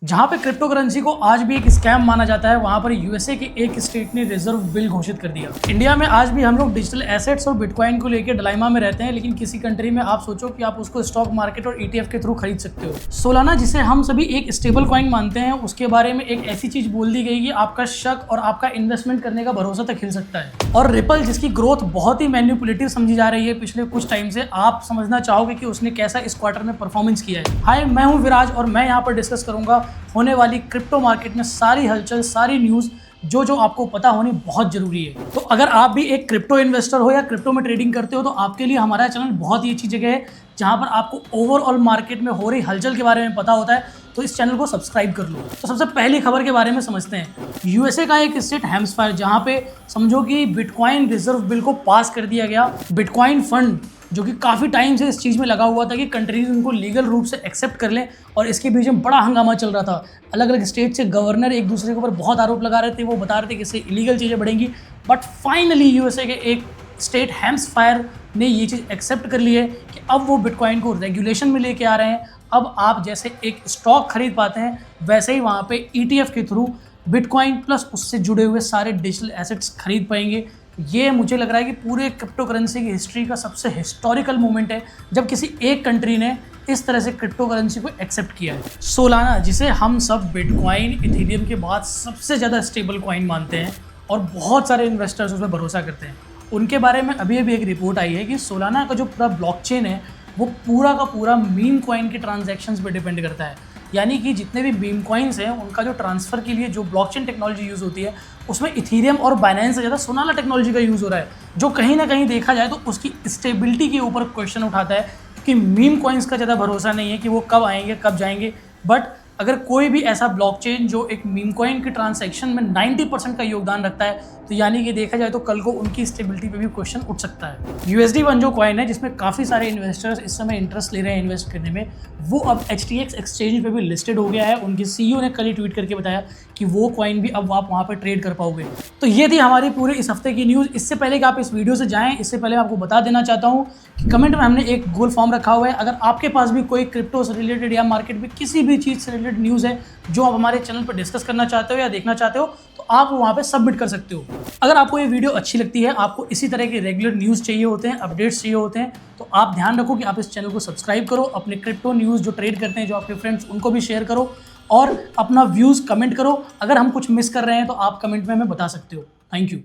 जहां पे crypto currency को आज भी एक स्कैम माना जाता है, वहां पर यूएसए के एक स्टेट ने रिजर्व बिल घोषित कर दिया। इंडिया में आज भी हम लोग डिजिटल एसेट्स और बिटकॉइन को लेकर डिलेमा में रहते हैं, लेकिन किसी कंट्री में आप सोचो कि आप उसको स्टॉक मार्केट और ईटीएफ के थ्रू खरीद सकते हो। सोलाना, जिसे हम सभी एक स्टेबल कॉइन मानते हैं, उसके बारे में एक ऐसी चीज बोल दी गई कि आपका शक और आपका इन्वेस्टमेंट करने का भरोसा तक हिल सकता है। और रिपल, जिसकी ग्रोथ बहुत ही मैनिपुलेटिव समझी जा रही है पिछले कुछ टाइम से, आप समझना चाहोगे कि उसने कैसा इस क्वार्टर में परफॉर्मेंस किया है। हाय, मैं हूं विराज और मैं यहाँ पर डिस्कस करूंगा होने वाली क्रिप्टो मार्केट में सारी हलचल, सारी न्यूज़ जो आपको पता होनी बहुत जरूरी है। तो अगर आप भी एक क्रिप्टो इन्वेस्टर हो या क्रिप्टो में ट्रेडिंग करते हो तो आपके लिए हमारा चैनल बहुत ही अच्छी जगह है, जहां पर आपको ओवरऑल मार्केट में हो रही हलचल के बारे में पता होता है। तो इस चैनल को सब्सक्राइब कर लो। तो सबसे पहली खबर के बारे में समझते हैं। यूएसए का एक स्टेट हैम्सफायर, जहां पे समझो कि बिटकॉइन रिजर्व बिल को पास कर दिया गया। बिटकॉइन फंड जो कि काफ़ी टाइम से इस चीज़ में लगा हुआ था कि कंट्रीज उनको लीगल रूप से एक्सेप्ट कर लें, और इसके बीच में बड़ा हंगामा चल रहा था। अलग अलग स्टेट से गवर्नर एक दूसरे के ऊपर बहुत आरोप लगा रहे थे, वो बता रहे थे कि इससे इलीगल चीज़ें बढ़ेंगी। बट फाइनली यूएसए के एक स्टेट हैम्सफायर ने ये चीज़ एक्सेप्ट कर ली है कि अब वो बिटकॉइन को रेगुलेशन में लेके आ रहे हैं। अब आप जैसे एक स्टॉक खरीद पाते हैं, वैसे ही वहाँ पे ईटीएफ के थ्रू बिटकॉइन प्लस उससे जुड़े हुए सारे डिजिटल एसेट्स खरीद पाएंगे। ये मुझे लग रहा है कि पूरे क्रिप्टो करेंसी की हिस्ट्री का सबसे हिस्टोरिकल मोमेंट है, जब किसी एक कंट्री ने इस तरह से क्रिप्टो करेंसी को एक्सेप्ट किया है। सोलाना, जिसे हम सब बिटकॉइन, इथेरियम के बाद सबसे ज़्यादा स्टेबल कॉइन मानते हैं और बहुत सारे इन्वेस्टर्स उस पर भरोसा करते हैं, उनके बारे में अभी एक रिपोर्ट आई है कि सोलाना का जो पूरा ब्लॉकचेन है वो पूरा का पूरा मीम कॉइन के ट्रांजैक्शंस पे डिपेंड करता है। यानी कि जितने भी मीम कॉइन्स हैं उनका जो ट्रांसफ़र के लिए जो ब्लॉकचेन टेक्नोलॉजी यूज़ होती है, उसमें इथेरियम और बाइनेंस से ज़्यादा सोलाना टेक्नोलॉजी का यूज़ हो रहा है, जो कहीं ना कहीं देखा जाए तो उसकी स्टेबिलिटी के ऊपर क्वेश्चन उठाता है, क्योंकि मीम कॉइन्स का ज़्यादा भरोसा नहीं है कि वो कब आएंगे कब जाएंगे। बट अगर कोई भी ऐसा ब्लॉकचेन जो एक मीम कॉइन के ट्रांजैक्शन में 90% का योगदान रखता है, तो यानी कि देखा जाए तो कल को उनकी स्टेबिलिटी पे भी क्वेश्चन उठ सकता है। USD1 जो कॉइन है, जिसमें काफ़ी सारे इन्वेस्टर्स इस समय इंटरेस्ट ले रहे हैं इन्वेस्ट करने में, वो अब HTX एक्सचेंज पे भी लिस्टेड हो गया है। उनके CEO ने कल ही ट्वीट करके बताया कि वो कॉइन भी अब आप वहाँ पर ट्रेड कर पाओगे। तो ये थी हमारी पूरे इस हफ्ते की न्यूज़। इससे पहले कि आप इस वीडियो से जाएँ, इससे पहले आपको बता देना चाहता हूँ कि कमेंट में हमने एक गूगल फॉर्म रखा हुआ है। अगर आपके पास भी कोई क्रिप्टो से रिलेटेड या मार्केट में किसी भी चीज़ से रिलेटेड न्यूज़ है जो आप हमारे चैनल पर डिस्कस करना चाहते हो या देखना चाहते हो, तो आप वहाँ पे सबमिट कर सकते हो। अगर आपको ये वीडियो अच्छी लगती है, आपको इसी तरह के रेगुलर न्यूज़ चाहिए होते हैं, अपडेट्स चाहिए होते हैं, तो आप ध्यान रखो कि आप इस चैनल को सब्सक्राइब करो। अपने क्रिप्टो न्यूज़ जो ट्रेड करते हैं, जो आपके फ्रेंड्स, उनको भी शेयर करो और अपना व्यूज़ कमेंट करो। अगर हम कुछ मिस कर रहे हैं तो आप कमेंट में हमें बता सकते हो। Thank you.